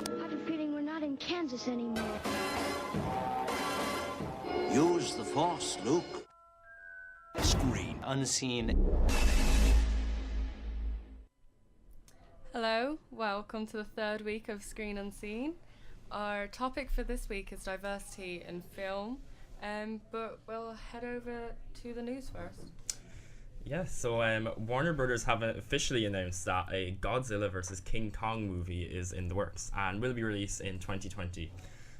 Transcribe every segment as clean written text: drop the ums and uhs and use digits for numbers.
I have a feeling we're not in Kansas anymore. Use the Force, Luke. Screen Unseen. Hello, welcome to the third week of Screen Unseen. Our topic for this week is diversity in film, but we'll head over to the news first. Yeah, so Warner Brothers have officially announced that a Godzilla vs. King Kong movie is in the works and will be released in 2020.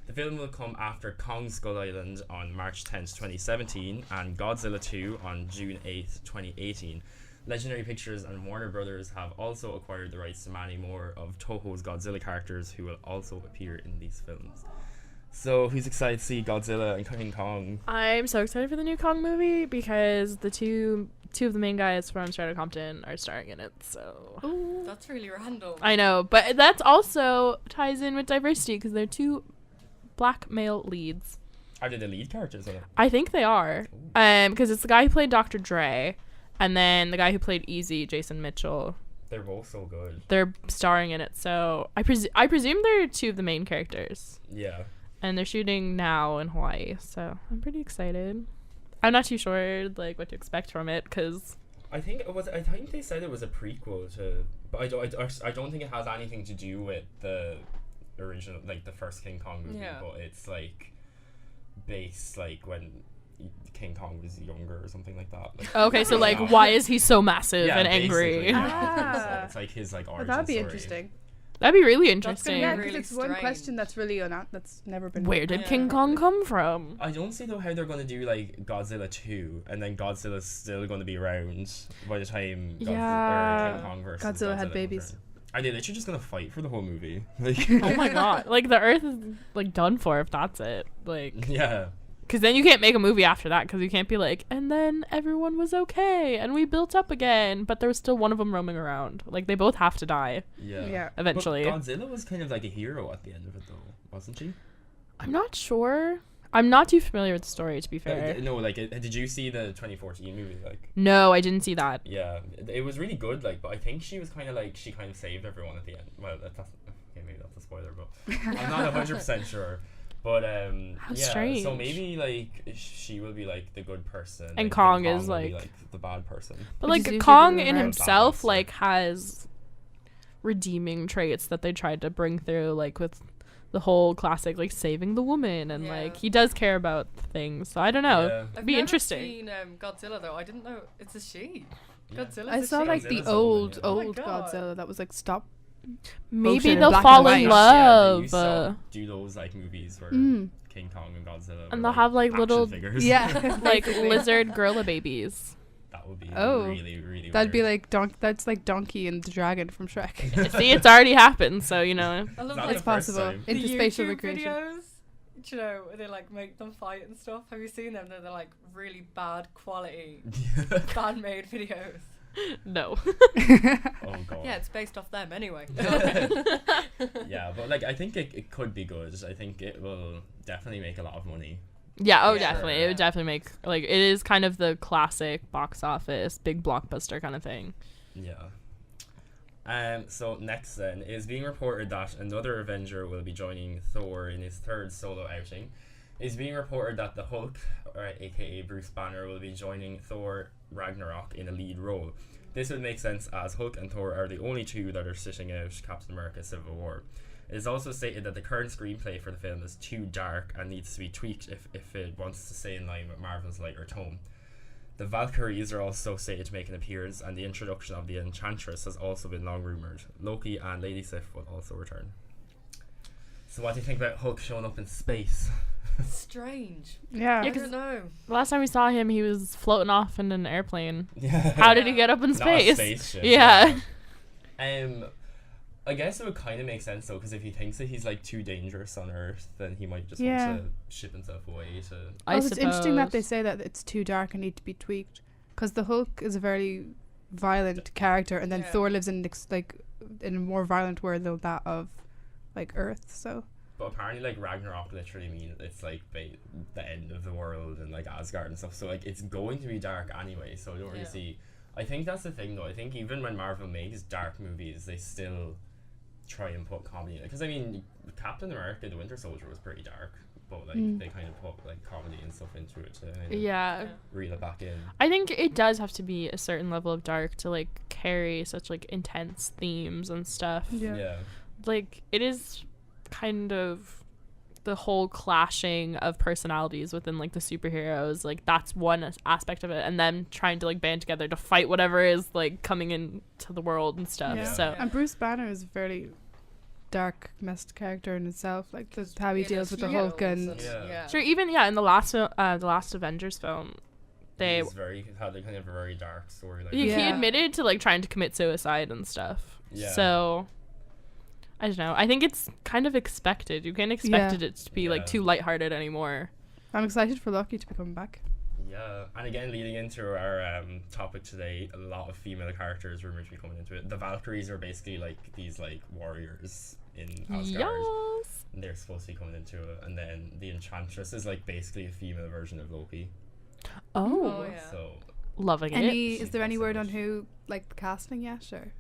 The film will come after Kong Skull Island on March 10th, 2017 and Godzilla 2 on June 8th, 2018. Legendary Pictures and Warner Brothers have also acquired the rights to many more of Toho's Godzilla characters who will also appear in these films. So, who's excited to see Godzilla and King Kong? I'm so excited for the new Kong movie because the two of the main guys from Straight Compton are starring in it. So Ooh, that's really random. I know, but that's also ties in with diversity because they're two black male leads. Are they the lead characters in it? I think they are, because it's the guy who played Dr. Dre, and then the guy who played Easy, Jason Mitchell. They're both so good. They're starring in it, so I presume they're two of the main characters. Yeah. And they're shooting now in Hawaii, so I'm pretty excited. I'm not too sure like what to expect from it because I think they said it was a prequel to, but I don't think it has anything to do with the original, like the first King Kong movie. Yeah. But it's like based like when King Kong was younger or something like that. Like, okay, so like why is he so massive yeah, and angry? basically, yeah. Ah. So it's like his like origin That'd be story. interesting. That'd be really gonna interesting. be Yeah, really because it's one strange. question that's really that's never been. Where did Yeah. King Kong come from? I don't see though how they're gonna do like Godzilla 2 and then Godzilla's still gonna be around by the time Yeah. King Kong versus Godzilla had comes babies. around. Are they literally just gonna fight for the whole movie? Like, Oh my god! Like the Earth is like done for if that's it. Like, yeah. because then you can't make a movie after that because you can't be like, and then everyone was okay and we built up again, but there was still one of them roaming around. Like they both have to die Yeah. Yeah. eventually. But Godzilla was kind of like a hero at the end of it, though, wasn't she? I'm not sure. I'm not too familiar with the story, to be fair. No, like, did you see the 2014 movie? Like, No, I didn't see that. yeah, it was really good. Like, but I think she was kind of like she kind of saved everyone at the end. Well, that's okay, maybe that's a spoiler, but I'm not 100% sure. But How yeah. strange. So maybe like she will be like the good person, And King Kong is, will be, like- the bad person. But Which is like usually Kong the in right himself balance, like has redeeming traits that they tried to bring through, like with the whole classic like saving the woman and Yeah. like he does care about things. So I don't know. Yeah. I've Be never interesting. seen Godzilla though. I didn't know it's a she. Yeah. Godzilla's I a saw she. like the Godzilla's a woman, old yeah. Oh my old God. Godzilla that was like stop. Maybe Motion in they'll black fall and in white. Yeah, they love. used to do those like movies where King Kong and Godzilla. And were, they'll have, like, action little- figures. Yeah. like basically. lizard gorilla babies. That would be Oh, really, really That'd be weird. like that's like Donkey and the Dragon from Shrek. See, it's already happened, so you know. I love Not like It's the first possible. time. the Interspatial YouTube recreation. videos. You know, where they like make them fight and stuff. Have you seen them? They're like really bad quality, bad made videos. No. Oh god. Yeah, it's based off them anyway. Yeah, but like I think it could be good. I think it will definitely make a lot of money. Yeah, Yeah, definitely. sure, It would definitely make like it is kind of the classic box office big blockbuster kind of thing. Yeah. So next then is being reported that another Avenger will be joining Thor in his third solo outing. It's being reported that the Hulk, or aka Bruce Banner, will be joining Thor Ragnarok in a lead role. This would make sense as Hulk and Thor are the only two that are sitting out Captain America Civil War. It is also stated that the current screenplay for the film is too dark and needs to be tweaked if it wants to stay in line with Marvel's lighter tone. The Valkyries are also stated to make an appearance, and the introduction of the Enchantress has also been long rumoured. Loki and Lady Sif will also return. So what do you think about Hulk showing up in space? Strange. Yeah. I 'cause- don't know. The last time we saw him, he was floating off in an airplane. Yeah. How did he get up in Not a space? spaceship, Yeah. I guess it would kind of make sense though, because if he thinks that he's like too dangerous on Earth, then he might just Yeah. want to ship himself away to. I Also, it's interesting that they suppose. say that it's too dark and need to be tweaked, because the Hulk is a very violent character, and then Yeah. Thor lives in like in a more violent world than that of like Earth. So But apparently, like Ragnarok literally means it's like the end of the world and like Asgard and stuff. So like it's going to be dark anyway. So I don't really Yeah. see. I think that's the thing though. I think even when Marvel makes dark movies, they still try and put comedy in it. Because I mean, Captain America: The Winter Soldier was pretty dark, but like they kind of put like comedy and stuff into it to kind of Yeah. reel it back in. I think it does have to be a certain level of dark to like carry such like intense themes and stuff. Yeah. Like it is kind of the whole clashing of personalities within like the superheroes, like that's one aspect of it, and them trying to like band together to fight whatever is like coming into the world and stuff. Yeah. So And Bruce Banner is a very dark, messed character in itself. Like how he deals with the Hulk and sure, even in the last Avengers film, they had kind of a very dark story. Like he Yeah. admitted to like trying to commit suicide and stuff. Yeah. So I don't know. I think it's kind of expected. You can't expect it to be like too lighthearted anymore. I'm excited for Loki to be coming back. Yeah, and again, leading into our topic today, a lot of female characters rumored to be coming into it. The Valkyries are basically like these like warriors in Asgard. Yes. And they're supposed to be coming into it, and then the Enchantress is like basically a female version of Loki. Oh, yeah. So loving it. Is there any word on who like the casting yet? Or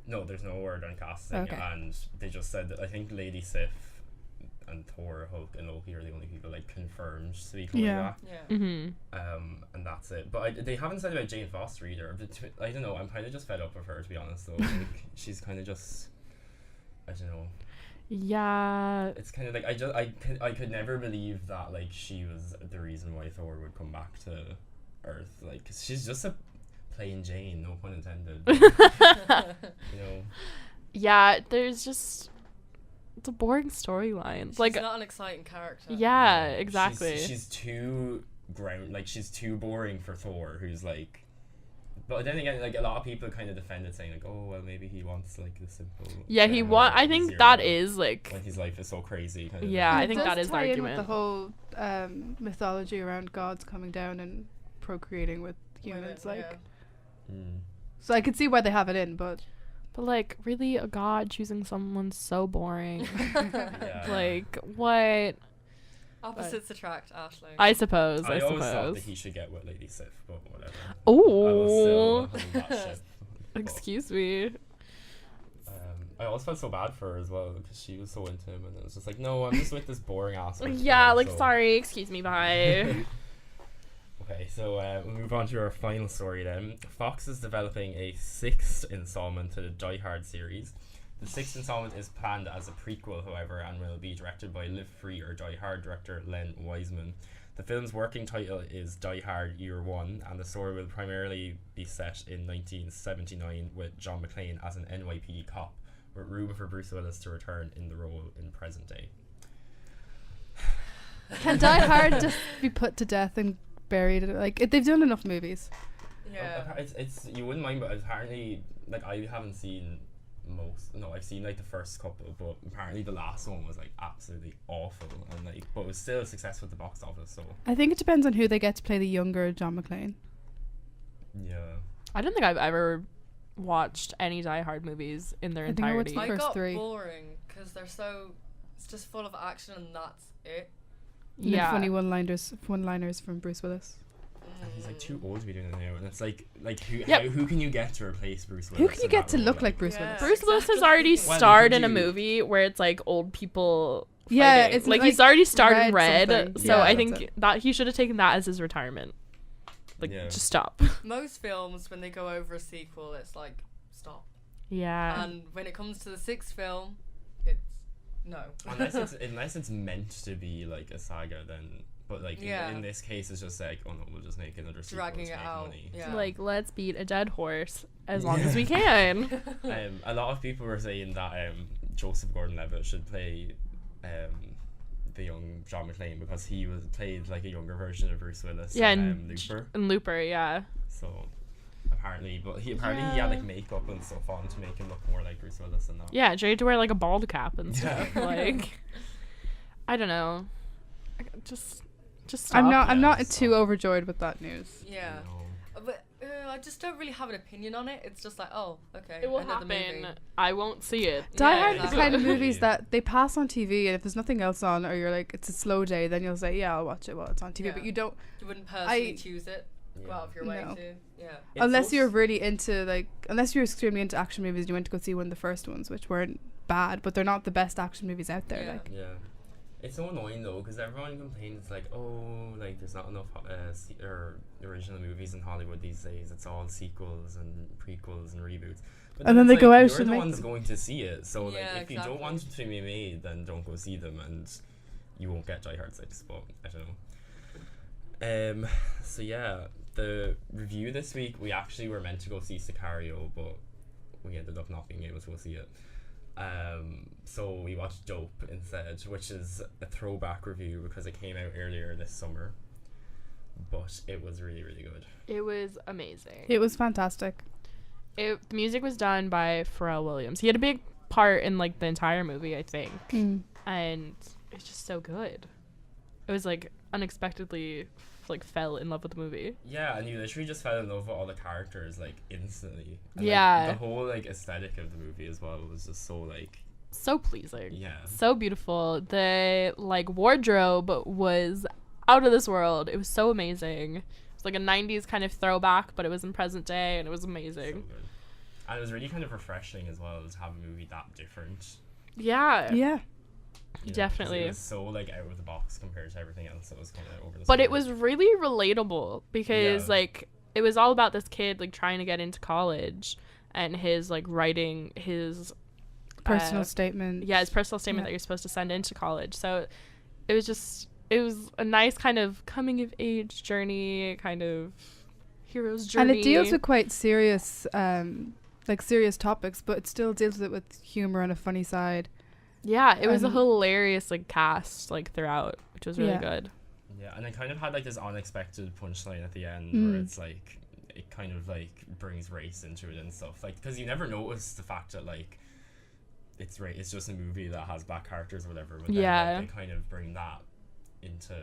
no, there's no word on casting, Okay. and they just said that I think Lady Sif and Thor, Hulk, and Loki are the only people like confirmed to be coming Yeah. back. Yeah. Mm-hmm. And that's it. But they haven't said about Jane Foster either. I don't know. I'm kind of just fed up with her, to be honest. Though, like she's kind of just, I don't know. Yeah. It's kind of like I could never believe that like she was the reason why Thor would come back to Earth. Like, 'cause she's just a plain Jane, no pun intended. You know. Yeah. There's just it's a boring storyline. She's Like not an exciting character. yeah, exactly. She's too she's too boring for Thor, who's like. But then again, like a lot of people kind of defended, saying like, "Oh, well, maybe he wants like the simple." Yeah, I think easier that life is like. when his life is so crazy. Kind of Yeah, thing. I think It that does is the tie in argument. with the whole mythology around gods coming down and procreating with humans. Women, Like, yeah. so I could see why they have it in, but But like, really, a god choosing someone so boring. Yeah. Like what? Opposites attract, Ashley. I suppose. I always thought suppose. that he should get with Lady Sif, but whatever. I Oh. will still hold that ship. But, Excuse me. I always felt so bad for her as well because she was so into him, and it was just like, no, I'm just with this boring ass. Yeah, like sorry, excuse me, bye. Okay, so we'll move on to our final story then. Fox is developing a 6th installment to the Die Hard series. The 6th installment is planned as a prequel, however, and will be directed by Live Free or Die Hard director Len Wiseman. The film's working title is Die Hard Year One, and the story will primarily be set in 1979 with John McClane as an NYPD cop, with room for Bruce Willis to return in the role in present day. can Die Hard just be put to death and buried? Like they've done enough movies. Yeah. It's you wouldn't mind, but apparently, like I haven't seen most. No, I've seen like the first couple, but apparently the last one was like absolutely awful, and like but it was still a success with the box office. So I think it depends on who they get to play the younger John McClane. yeah, I don't think I've ever watched any Die Hard movies in their I think I watched entirety. the I first got 3. boring because they're so. It's just full of action and that's it. And then Yeah. funny one-liners from Bruce Willis. and he's like too old to be doing it now, and it's like who Yep. who can you get to replace Bruce Willis? Who can you in get that to role? look like Bruce Yeah. Willis? Bruce Willis has Exactly. already Well, starred could in a you- movie where it's like old people. Yeah, fighting. it's like like he's already starred in Red Red, something. so Yeah, I that's think that he should have taken that as his retirement. Like, Yeah. just stop. Most films, when they go over a sequel, it's like stop. Yeah. And when it comes to the 6th film, it's no. unless it's meant to be like a saga, then. But like Yeah. in this case, it's just like, oh no, we'll just make another sequel Dragging to it make out. money. Yeah. Like, let's beat a dead horse as long as we can. A lot of people were saying that Joseph Gordon-Levitt should play the young John McClane because he played like a younger version of Bruce Willis. Yeah, in, and Looper. And Looper, yeah. So apparently, but he had like makeup and stuff on to make him look more like Bruce Willis and that. Yeah, Jay had to wear like a bald cap and Yeah. stuff. Like, I don't know. Just stop. I'm Yeah, not so- too overjoyed with that news. Yeah. No. But I just don't really have an opinion on it. It's just like, oh, okay. It will another happen. movie. I won't see it. Die Yeah, Hard is the exactly. kind of movies Yeah. that they pass on TV, and if there's nothing else on, or you're like it's a slow day, then you'll say, yeah, I'll watch it while it's on TV. Yeah. But you don't, You wouldn't personally I- choose it. Go Yeah. out of your way No. to. Yeah. It's unless also- you're really into unless you're extremely into action movies. You went to go see one of the first ones, which weren't bad, but they're not the best action movies out there. Yeah. Like, Yeah. It's so annoying though, because everyone complains like, oh, like there's not enough original movies in Hollywood these days. It's all sequels and prequels and reboots. But And then they it's go like, out you're and the make ones them. going to see it. So Yeah, like, if you don't exactly. want it to be made, then don't go see them, and you won't get Die Hard 6. But I don't know. So yeah, the review this week, we actually were meant to go see Sicario, but we ended up not being able to go see it. So we watched Dope instead, which is a throwback review because it came out earlier this summer, but it was really, really good. It was amazing. it was fantastic. The music was done by Pharrell Williams. He had a big part in like the entire movie, I think, and it's just so good. It was like unexpectedly like fell in love with the movie. Yeah, and you literally just fell in love with all the characters like instantly. And, Yeah. like, the whole like aesthetic of the movie as well was just so like, So pleasing. yeah. So beautiful. The like wardrobe was out of this world. It was so amazing. It's like a 90s kind of throwback, but it was in present day, and it was So amazing. good. And it was really kind of refreshing as well to have a movie that different. Yeah. Yeah. You know, 'cause Definitely. it was so like out of the box compared to everything else that was coming out over the But it summer. was really relatable because Yeah. like it was all about this kid like trying to get into college and his like writing his Personal statement. yeah, his personal statement Yeah. that you're supposed to send into college. So it was a nice kind of coming of age journey, kind of hero's journey. And it deals with quite serious, like serious topics, but it still deals with it with humor and a funny side. yeah, it was a and- hilarious like cast like throughout, which was really Yeah. good. Yeah, and it kind of had like this unexpected punchline at the end Mm. where it's like it kind of like brings race into it and stuff. Like, because you never notice the fact that like it's just a movie that has black characters or whatever. But then, Yeah. like, they kind of bring that into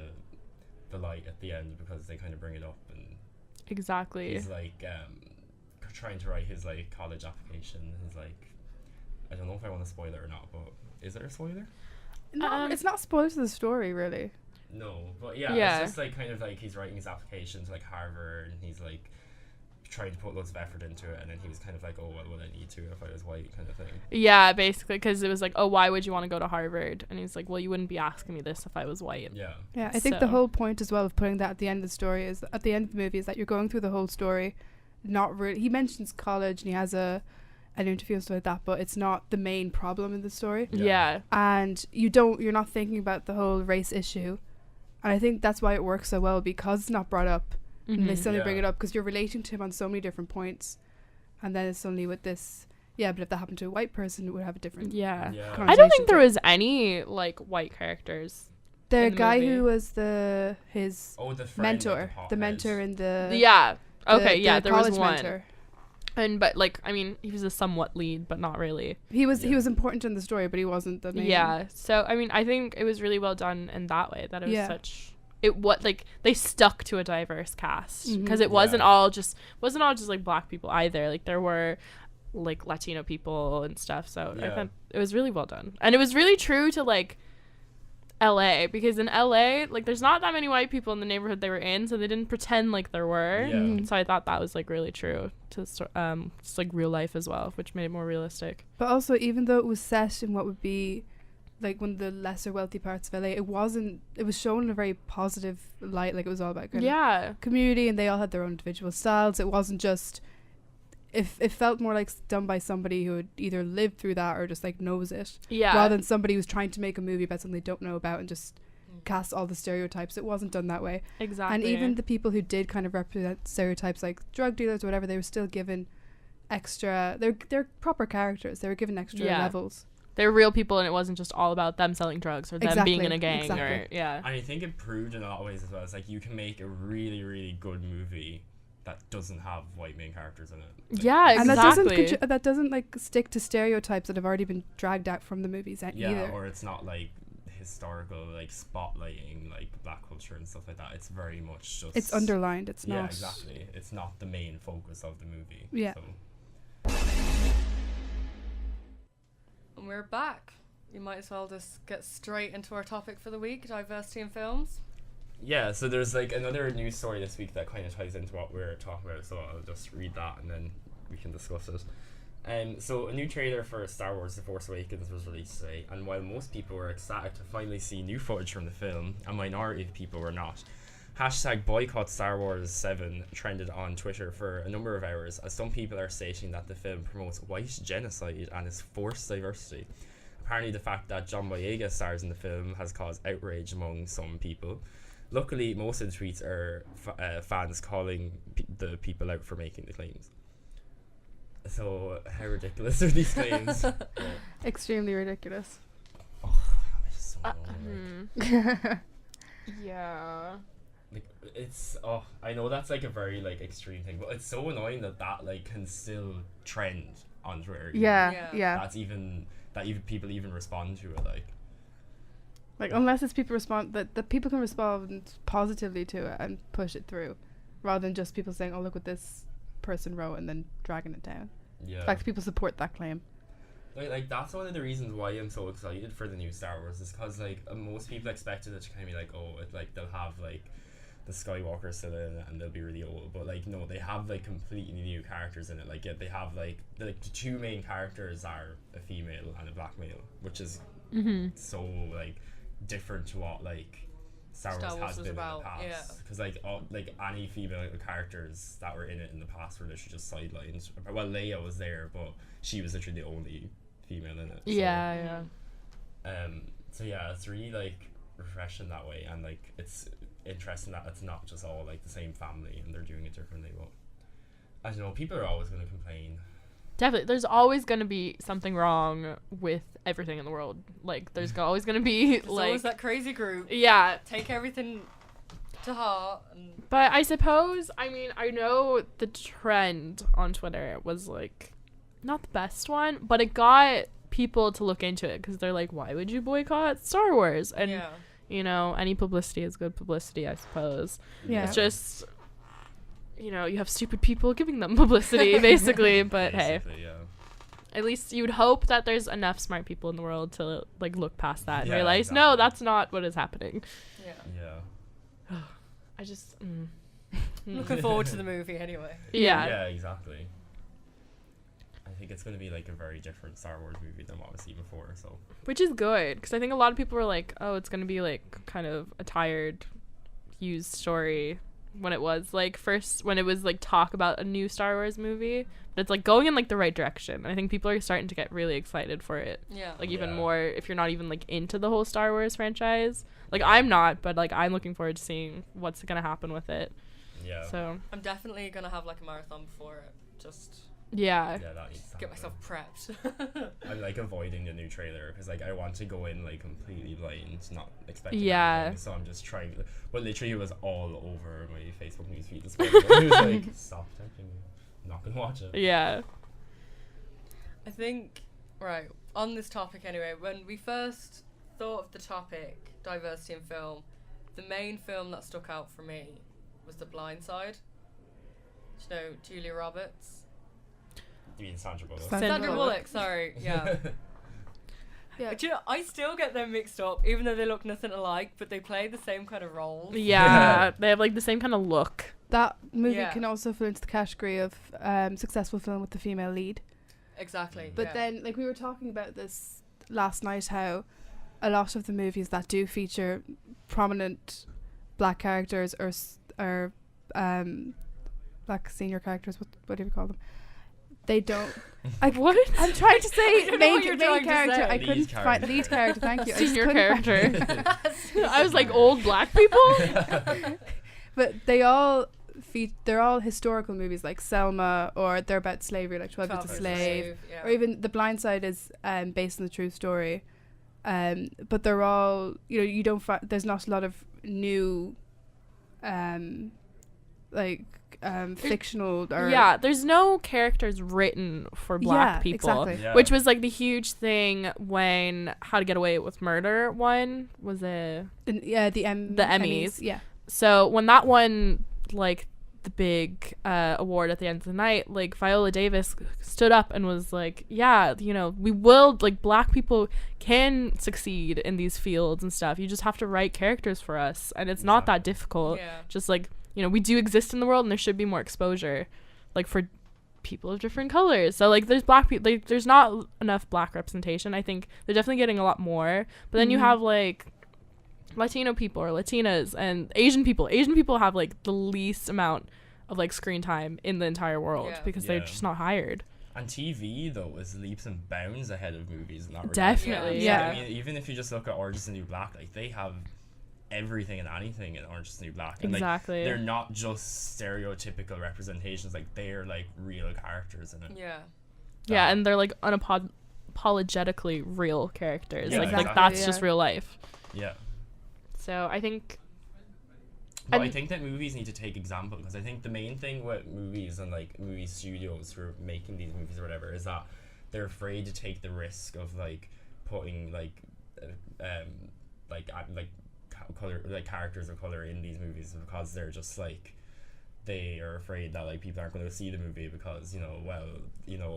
the light at the end because they kind of bring it up, and Exactly. he's like trying to write his like college application. He's like, I don't know if I want to spoil it or not, but is there a spoiler? No, it's not spoiled to the story, really. No, but yeah, Yeah. it's just like kind of like he's writing his application to like Harvard, and he's like trying to put loads of effort into it, and then he was kind of like, oh, well, would I need to if I was white, kind of thing. Yeah, basically, because it was like, oh, why would you want to go to Harvard? And he's like, well, you wouldn't be asking me this if I was white. Yeah. Yeah, I think So- the whole point as well of putting that at the end of the story is at the end of the movie is that you're going through the whole story. Not really. He mentions college and he has an interview and stuff like that, but it's not the main problem in the story. Yeah. And you're not thinking about the whole race issue, and I think that's why it works so well because it's not brought up. And they Mhm. suddenly bring Yeah. it up because you're relating to him on so many different points, and then it's suddenly with this. Yeah, but if that happened to a white person, it would have a different. Yeah. Yeah. I don't connotation think there to it. was any like white characters. The in the guy movie. who was his Oh, the friend, mentor, like, the mentor in the Yeah. Okay. the Yeah. There was college one. mentor. And but like I mean he was a somewhat lead, but not really. He was Yeah. important in the story, but he wasn't the main. Yeah. So I mean I think it was really well done in that way. That it was Yeah. such. It what like they stuck to a diverse cast because Mhm. it wasn't Yeah. all just like black people either. Like there were like Latino people and stuff. So I Yeah. thought it was really well done, and it was really true to like LA, because in LA like there's not that many white people in the neighborhood they were in, so they didn't pretend like there were. Yeah. Mhm. So I thought that was like really true to just like real life as well, which made it more realistic. But also, even though it was set in what would be like one of the lesser wealthy parts of LA, it was shown in a very positive light. Like it was all about kind of Yeah. community, and they all had their own individual styles. It wasn't just. It felt more like done by somebody who had either lived through that or just like knows it, Yeah. rather than somebody who's trying to make a movie about something they don't know about and just cast all the stereotypes. It wasn't done that way. Exactly. And even the people who did kind of represent stereotypes like drug dealers or whatever, they were still given extra. They're proper characters. They were given extra Yeah. levels. they were real people, and it wasn't just all about them selling drugs or them being in a gang or Exactly. yeah. And I think it proved in a lot of ways as well. It's like you can make a really, really good movie that doesn't have white main characters in it. Like, Yeah, And exactly. that doesn't like stick to stereotypes that have already been dragged out from the movies yeah, either. or it's not like historical, like spotlighting like black culture and stuff like that. It's very much just It's underlined. It's yeah, not. exactly. It's not the main focus of the movie. Yeah. So. And we're back. You might as well just get straight into our topic for the week, diversity in films. Yeah, so there's like another news story this week that kind of ties into what we're talking about, so I'll just read that and then we can discuss it. So a new trailer for Star Wars The Force Awakens was released today, and while most people were ecstatic to finally see new footage from the film, a minority of people were not. Hashtag boycott Star Wars 7 trended on Twitter for a number of hours, as some people are stating that the film promotes white genocide and is forced diversity. Apparently the fact that John Boyega stars in the film has caused outrage among some people. Luckily, most of the tweets are fans calling the people out for making the claims. So, how ridiculous are these claims? Extremely ridiculous. Oh, it's so annoying. Yeah. Like, it's I know that's like a very like extreme thing, but it's so annoying that like can still trend on Twitter. Yeah. That even people even respond to it, Like, unless it's people respond, that people can respond positively to it and push it through, rather than just people saying, "Oh, look what this person wrote," and then dragging it down. Yeah. In fact, people support that claim. Like that's one of the reasons why I'm so excited for the new Star Wars, is because like most people expected it to kind of be like, oh, they'll have like the Skywalker still in it and they'll be really old, but like no, they have like completely new characters in it. Like they have like the two main characters are a female and a black male, which is so like different to what like Star Wars has been about, in the past. Because like any female characters that were in it in the past were literally just sidelines. Well, Leia was there, but she was literally the only female in it. So, Yeah. So yeah, it's really like refreshing that way, and like it's interesting that it's not just all like the same family and they're doing it differently. But I don't know, people are always going to complain. Definitely, there's always going to be something wrong with everything in the world. Like, there's always going to be There's like always that crazy group. Yeah. Take everything to heart. And But I suppose, I mean, I know the trend on Twitter was like not the best one, but it got people to look into it because they're like, why would you boycott Star Wars? And you know, any publicity is good publicity, I suppose. Yeah. It's just, you know, you have stupid people giving them publicity, basically. But Basically, hey, yeah. at least you'd hope that there's enough smart people in the world to like look past that and Yeah, realize, exactly. no, that's not what is happening. Yeah. I just, looking forward to the movie anyway. yeah. Yeah, exactly. I think it's going to be like a very different Star Wars movie than what we've seen before. So. Which is good, because I think a lot of people were like, oh, it's going to be like kind of a tired, used story, when it was like first, when it was like talk about a new Star Wars movie. But it's like going in like the right direction. And I think people are starting to get really excited for it. Yeah. Like even Yeah. more if you're not even like into the whole Star Wars franchise. Like I'm not, but like I'm looking forward to seeing what's going to happen with it. Yeah. So I'm definitely going to have like a marathon before it. Just yeah. Yeah, that needs to get happen. myself prepped. I'm like avoiding the new trailer because like I want to go in like completely blind, not expecting Yeah. anything. So I'm just trying. But literally, it was all over my Facebook newsfeed this morning. It was like, stop tempting me. I'm not gonna watch it. Yeah. I think, right, on this topic anyway, when we first thought of the topic, diversity in film, the main film that stuck out for me was The Blind Side. You know, Julia Roberts. You mean Sandra Bullock? Sandra Bullock, sorry, yeah. Yeah. Do you know, I still get them mixed up, even though they look nothing alike, but they play the same kind of roles. Yeah. They have like the same kind of look. That movie Yeah. can also fall into the category of successful film with the female lead. Exactly. But then, like, we were talking about this last night, how a lot of the movies that do feature prominent black characters or black senior characters, what do you call them? They don't. What? I'm trying to say don't know what you're main trying to character. say. I Lead couldn't find character. lead character. Thank you. I just Senior couldn't character. I was like old black people. But they're all historical movies like Selma, or they're about slavery like 12 Years a 12 Slave, yeah. or even The Blind Side is based on the true story. But they're all, you know, you don't there's not a lot of new fictional or Yeah, there's no characters written for black Yeah, people, exactly. Yeah. which was like the huge thing when How to Get Away with Murder one was a. the Emmys. Yeah. So when that one, like the big award at the end of the night, like Viola Davis stood up and was like, yeah, you know, we will, like, black people can succeed in these fields and stuff. You just have to write characters for us, and it's not that difficult. Yeah. Just like, you know, we do exist in the world and there should be more exposure, like, for people of different colors. So like there's black people, like there's not enough black representation. I think they're definitely getting a lot more. But then you have like Latino people or Latinas and Asian people. Asian people have like the least amount of like screen time in the entire world because they're just not hired. And TV though is leaps and bounds ahead of movies in that regard. Definitely, yeah. I mean, even if you just look at Orange is the New Black, like they have everything and anything in Orange is the New Black. And, Exactly. Like, they're not just stereotypical representations. Like they're like real characters in it. Yeah. Yeah, and they're like unapologetically real characters. Yeah, like exactly. that's just real life. Yeah. So I think. But I think that movies need to take example, because I think the main thing with movies and like movie studios for making these movies or whatever is that they're afraid to take the risk of like putting color, like characters of color in these movies, because they're just like, they are afraid that like people aren't going to see the movie because a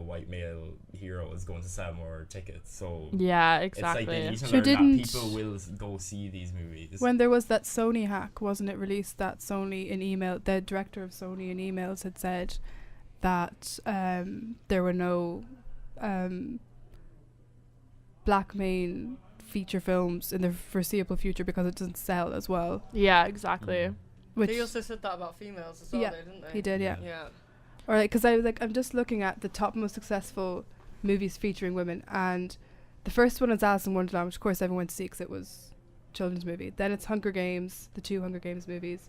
white male hero is going to sell more tickets. So Yeah, exactly. it's like they need to Sure learn that didn't- people will go see these movies. When there was that Sony hack, wasn't it released that Sony in email, the director of Sony in emails had said that there were no black main feature films in the foreseeable future because it doesn't sell as well. Yeah, exactly. Which They also said that about females as well, Yeah, though, didn't they? he did, yeah. Yeah. Or like, because I was like, I'm just looking at the top most successful movies featuring women, and the first one is Alice in Wonderland, which of course everyone went to see because it was a children's movie. Then it's Hunger Games, the 2 Hunger Games movies,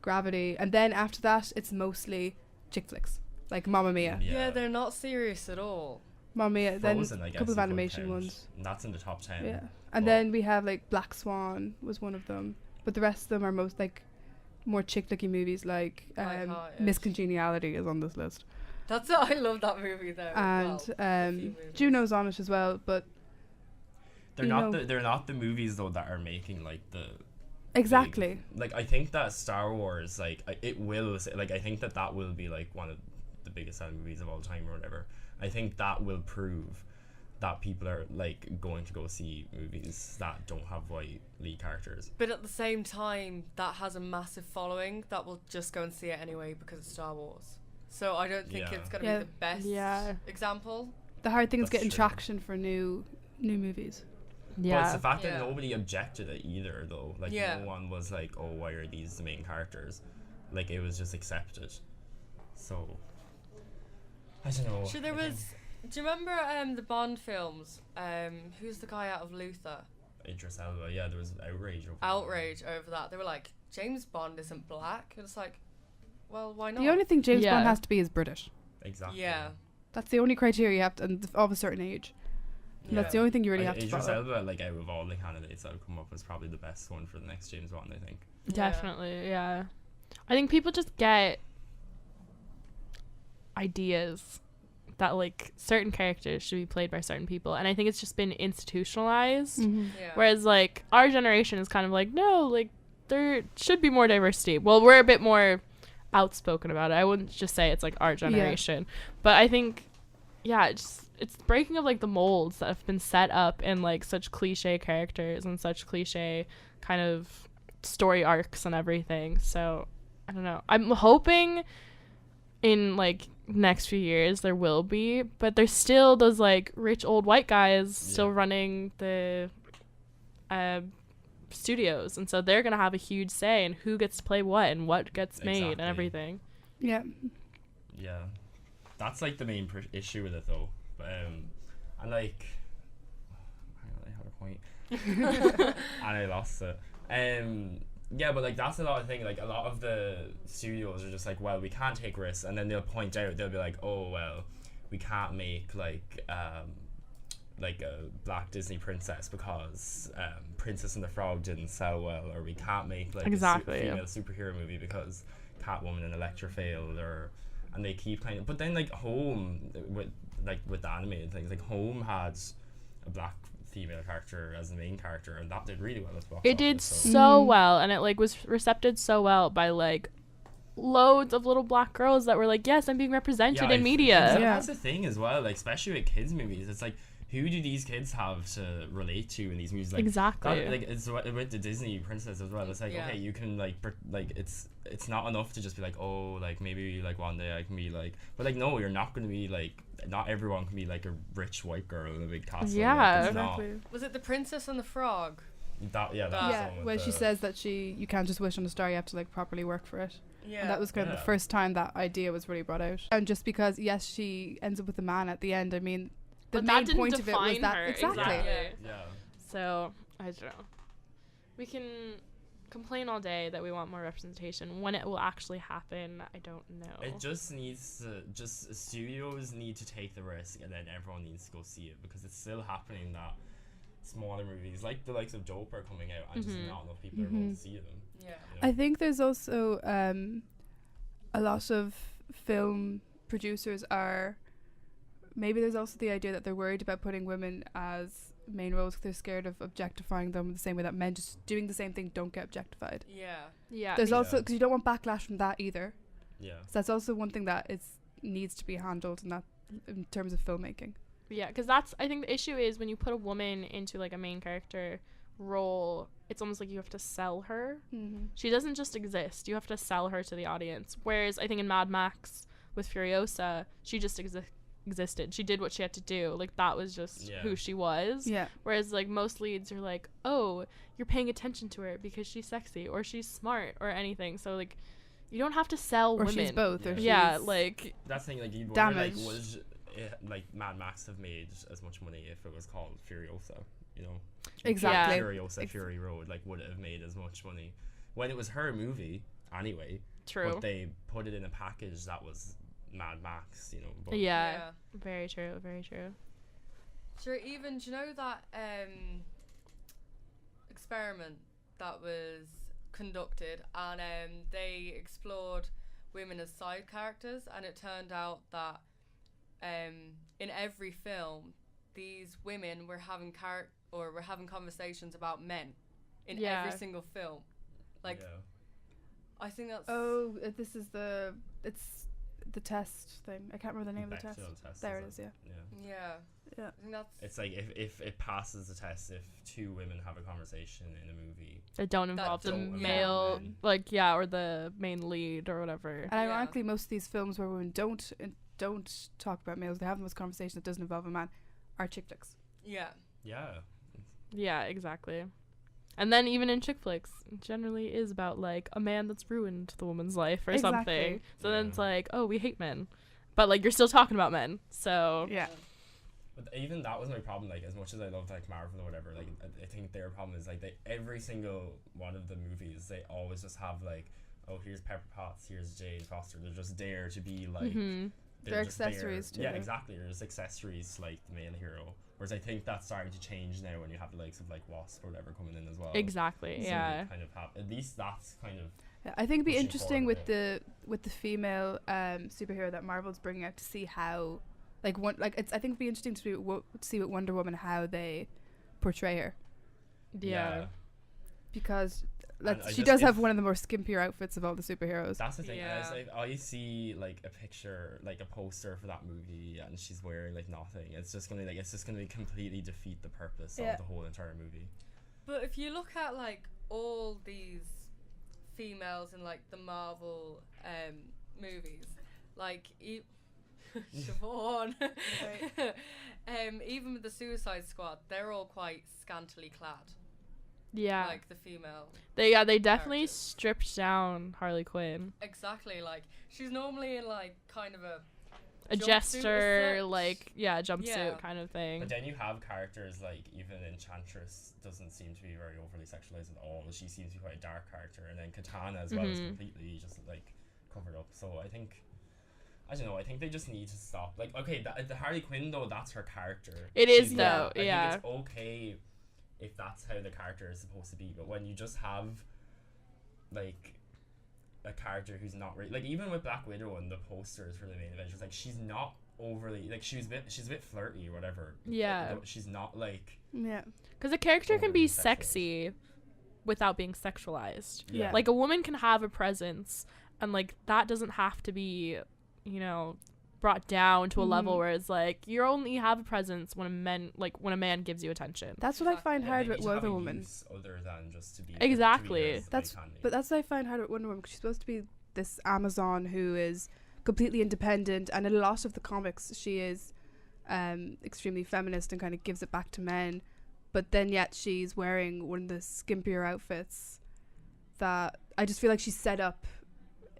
Gravity, and then after that it's mostly chick flicks like Mamma Mia. Yeah, they're not serious at all. Mamma Mia, Frozen, then I a guess, couple of you could animation count. ones. And that's in the top 10. Yeah, and But- then we have like Black Swan was one of them, but the rest of them are most like more chick flicky movies like Light-hearted. Miss Congeniality is on this list, I love that movie though. and few movies. Juno's on it as well, but They're you not know- they're not the movies though that are making like the exactly. like, I think that Star Wars, like it will, like I think that will be like one of the biggest selling movies of all time or whatever. I think that will prove that people are like going to go see movies that don't have white lead characters. But at the same time, that has a massive following that will just go and see it anyway because it's Star Wars. So I don't think Yeah. it's going to Yeah. be the best example. The hard thing is That's getting true. traction for new movies. But it's Yeah. the fact that Yeah. nobody objected it either though. Like Yeah. no one was like, oh, why are these the main characters? Like it was just accepted. So I don't know. Sure, there I was. Do you remember the Bond films? Who's the guy out of Luther? think Idris Elba, yeah, there was outrage over Outrage over that. They were like, James Bond isn't black. And it's like, well, why not? The only thing James Yeah. Bond has to be is British. Exactly. Yeah. That's the only criteria you have to, and of a certain age. And that's the only thing you really have to Idris follow. Elba, like out of all the candidates that have come up, is probably the best one for the next James Bond, I think. Definitely, yeah. I think people just get ideas that like certain characters should be played by certain people, and I think it's just been institutionalized. Mhm. Yeah. Whereas like our generation is kind of like, no, like there should be more diversity. Well, we're a bit more outspoken about it. I wouldn't just say it's like our generation, but I think it's breaking of like the molds that have been set up in like such cliche characters and such cliche kind of story arcs and everything. So I don't know. I'm hoping in like next few years there will be, but there's still those like rich old white guys still running the studios, and so they're gonna have a huge say in who gets to play what and what gets made and Exactly. everything. Yeah. Yeah, that's like the main issue with it though. And like, I had a point, and I lost it. Yeah, but like that's a lot of thing. Like a lot of the studios are just like, well, we can't take risks, and then they'll point out, they'll be like, oh well, we can't make like a black Disney princess because Princess and the Frog didn't sell well, or we can't make like Exactly, a yeah. female superhero movie because Catwoman and Elektra failed, and they keep kind of. But then like Home with the animated things, like Home had a black female character as the main character, and that did really well at the box It did office, so. so well, and it like was recepted so well by like loads of little black girls that were like, yes, I'm being represented in media. Yeah. That's the thing as well, like especially with kids movies. It's like, who do these kids have to relate to in these movies? Like, Exactly. That, like it's with the Disney princess as well. It's like, Yeah. okay, you can like it's not enough to just be like, oh, like maybe like one day I can be like, but like no, you're not gonna be like, not everyone can be like a rich white girl in a big castle. Yeah. Like, it's not. Exactly. Was it The Princess and the Frog? That's Yeah, the one with when she the- says that you can't just wish on a star, you have to like properly work for it. Yeah. And that was kind of the Yeah. first time that idea was really brought out. And just because, yes, she ends up with a man at the end, I mean, the But main that didn't point of it was define that her. exactly. Yeah. Yeah. So, I don't know. We can complain all day that we want more representation. When it will actually happen, I don't know. It just needs to, just studios need to take the risk, and then everyone needs to go see it, because it's still happening that smaller movies like the likes of Dope are coming out and just not enough people are going to see them. Yeah. You know? I think there's also a lot of film producers are, maybe there's also the idea that they're worried about putting women as main roles 'cause they're scared of objectifying them the same way that men just doing the same thing don't get objectified. Yeah. Yeah. There's Yeah. also, because you don't want backlash from that either. Yeah. So that's also one thing that needs to be handled in terms of filmmaking. Yeah, because that's, I think the issue is when you put a woman into like a main character role, it's almost like you have to sell her. Mm-hmm. She doesn't just exist. You have to sell her to the audience. Whereas I think in Mad Max with Furiosa, she just existed. She did what she had to do. Like, that was just Yeah. who she was. Yeah. Whereas like most leads are like, oh, you're paying attention to her because she's sexy or she's smart or anything. So like, you don't have to sell Or women. she's both. Or Yeah, she's like, That's the thing, like, you wonder, like, damaged. was it, like Mad Max have made as much money if it was called Furiosa, you know? Exactly. Furiosa, Fury Road, like, would it have made as much money when it was her movie anyway? true. But they put it in a package that was Mad Max, you know? But Yeah. Very true. Very true. Sure, even, do you know that experiment that was conducted and they explored women as side characters, and it turned out that in every film these women were having conversations about men in Yeah. every single film. Like, yeah. I think that's This is it's the test thing. I can't remember the name of the test. Bechdel test, There it is is, yeah. yeah. Yeah. I think that's It's like if it passes the test, if two women have a conversation in a movie, That don't involve the don't male, involve men. like, yeah, or the main lead or whatever. And Yeah. ironically, most of these films where women don't talk about males, they have the most conversation that doesn't involve a man, are chick flicks. yeah. yeah. Yeah, exactly. And then even in chick flicks, it generally is about like a man that's ruined the woman's life or Exactly. something. So then it's Yeah. like, oh, we hate men, but like you're still talking about men. So Yeah. But even that was my problem. Like, as much as I loved like Marvel or whatever, like I think their problem is like every single one of the movies, they always just have like, oh, here's Pepper Potts, here's Jane Foster. They're just there to be like. Mhm. They're just there. accessories to Yeah, it. exactly. They're just accessories to, like, the male hero. Whereas I think that's starting to change now when you have the likes of like Wasp or whatever coming in as well. exactly, So yeah. you kind of have, at least that's kind of. Yeah, I think it'd be Pushing interesting forward with the female superhero that Marvel's bringing out to see how, like, I think it'd be interesting to see with Wonder Woman how they portray her, Yeah. because And I she just- does have if- one of the more skimpier outfits of all the superheroes. That's the thing. Yeah. Is, like, I see like a picture, like a poster for that movie, and she's wearing like nothing. It's just gonna completely defeat the purpose Yeah. of the whole entire movie. But if you look at like all these females in like the Marvel movies, like Siobhan, even with the Suicide Squad, they're all quite scantily clad. Yeah. Like the female. They definitely characters. stripped down Harley Quinn. Exactly, like she's normally in like kind of a A jumpsuit as jester, such. like, yeah, jumpsuit Yeah. kind of thing. But then you have characters like even Enchantress doesn't seem to be very overly sexualized at all. She seems to be quite a dark character, and then Katana as well is Mhm. completely just like covered up. So I don't know. I think they just need to stop. Like, okay, the Harley Quinn though, that's her character. It is, She's though, I yeah. think it's okay if that's how the character is supposed to be, but when you just have like a character who's not really, like, even with Black Widow and the posters for the main Avengers, like, she's not overly, like, she's a bit flirty or whatever. Yeah. She's not like. Yeah. Because a character can be Overly sexualized. sexy without being sexualized. Yeah. Like, a woman can have a presence and like that doesn't have to be, you know, brought down to a level where it's like you only have a presence when a man gives you attention. That's what I find hard with They need to have Wonder a Woman. use other than just to be Exactly. That's what I find hard with Wonder Woman, because she's supposed to be this Amazon who is completely independent, and in a lot of the comics she is extremely feminist and kind of gives it back to men, but then yet she's wearing one of the skimpier outfits that I just feel like she's set up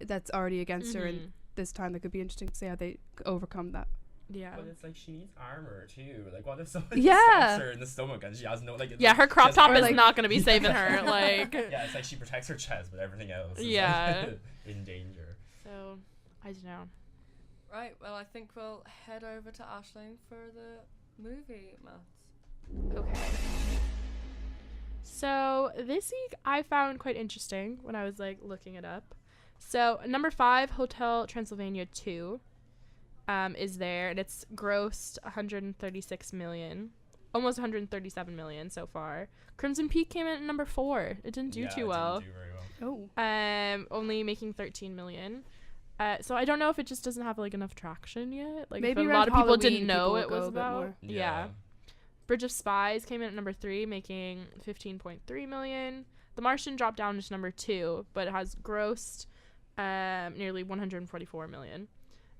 that's already against her, and this time it could be interesting to see how they overcome that. Yeah. But it's like she needs armor too. Like, what if someone Yeah. stabs her in the stomach and she has no, like, it's Yeah, like, her crop she top has is armor. not going to be saving her. Like, Yeah, it's like she protects her chest, but everything else is Yeah. like, in danger. so I don't know. Right, well, I think we'll head over to Aisling for the movie, Maths. Okay. So this week I found quite interesting when I was like looking it up. So number 5, Hotel Transylvania 2, is there, and it's grossed 136 million, almost 137 million so far. Crimson Peak came in at number 4. It didn't do too well. Didn't do very well. Only making 13 million. So I don't know if it just doesn't have like enough traction yet. Like Maybe if a around lot of people Halloween, didn't know people it will was go a bit about. more. Yeah. Bridge of Spies came in at number 3, making 15.3 million. The Martian dropped down to number 2, but it has grossed nearly 144 million.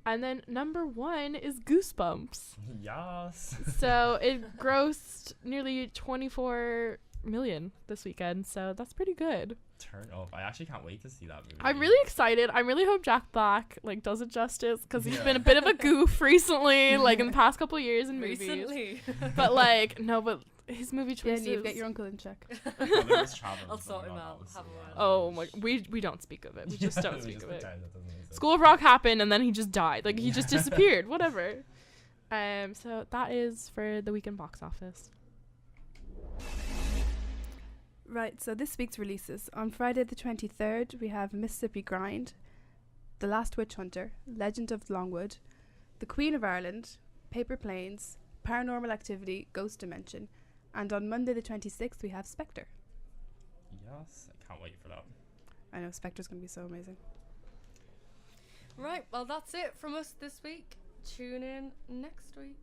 And then number 1 is Goosebumps. Yes. So it grossed nearly 24 million this weekend, so that's pretty good. Turn up. I actually can't wait to see that movie. I'm really excited. I really hope Jack Black like does it justice, because he's been a bit of a goof recently, like in the past couple of years in movies. Recently. But like no, but his movie Yeah, choices. Neve, get your uncle in check. I'll sort him out. Have a word. Oh my, we don't speak of it. We just don't We speak just of it. pretend that doesn't exist. School of Rock happened and then he just died. Like he just disappeared. Whatever. So that is for the weekend box office. Right, so this week's releases. On Friday the 23rd, we have Mississippi Grind, The Last Witch Hunter, Legend of Longwood, The Queen of Ireland, Paper Planes, Paranormal Activity, Ghost Dimension. And on Monday the 26th, we have Spectre. Yes, I can't wait for that. I know, Spectre's going to be so amazing. Right, well, that's it from us this week. Tune in next week.